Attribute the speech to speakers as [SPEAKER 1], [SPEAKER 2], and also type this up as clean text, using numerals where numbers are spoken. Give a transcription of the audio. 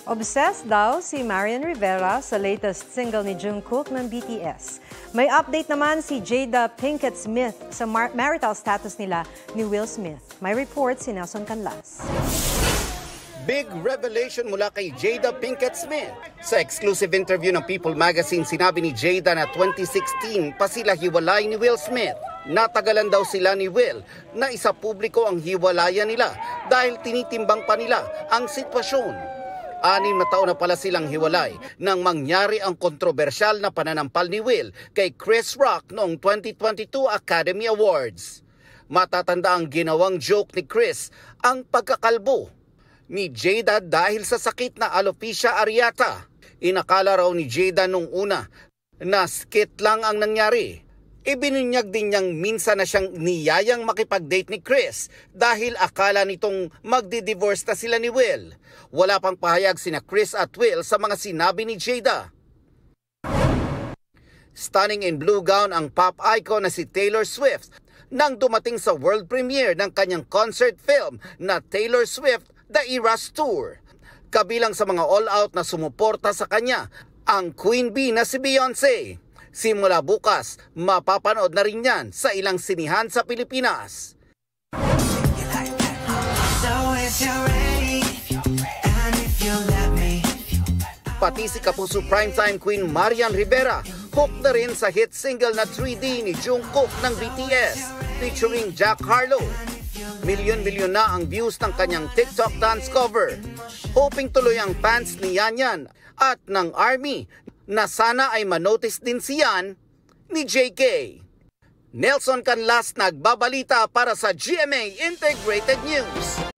[SPEAKER 1] Obsessed daw si Marian Rivera sa latest single ni Jungkook ng BTS. May update naman si Jada Pinkett Smith sa marital status nila ni Will Smith. May report si Nelson Canlas.
[SPEAKER 2] Big revelation mula kay Jada Pinkett Smith. Sa exclusive interview ng People Magazine, sinabi ni Jada na 2016 pa sila hiwalay ni Will Smith. Natagalan daw sila ni Will na isa publiko ang hiwalayan nila dahil tinitimbang pa nila ang sitwasyon. 6 na taon na pala silang hiwalay nang mangyari ang kontrobersyal na pananampal ni Will kay Chris Rock noong 2022 Academy Awards. Matatanda ang ginawang joke ni Chris, ang pagkakalbo ni Jada dahil sa sakit na alopecia areata. Inakala raw ni Jada nung una na skit lang ang nangyari. Ibinunyag din niyang minsan na siyang niyayang makipag-date ni Chris dahil akala nitong magdi-divorce na sila ni Will. Wala pang pahayag sina Chris at Will sa mga sinabi ni Jada. Stunning in blue gown ang pop icon na si Taylor Swift nang dumating sa world premiere ng kanyang concert film na Taylor Swift The Eras Tour. Kabilang sa mga all-out na sumuporta sa kanya ang Queen Bee na si Beyoncé. Simula bukas, mapapanood na rin yan sa ilang sinihan sa Pilipinas. Pati si Kapuso Primetime Queen Marian Rivera, hook na rin sa hit single na 3D ni Jungkook ng BTS featuring Jack Harlow. Milyon-milyon na ang views ng kanyang TikTok dance cover. Hoping tuloy ang fans ni Yanyan at ng ARMY na sana ay manotice din siyan ni JK. Nelson Canlas nagbabalita para sa GMA Integrated News.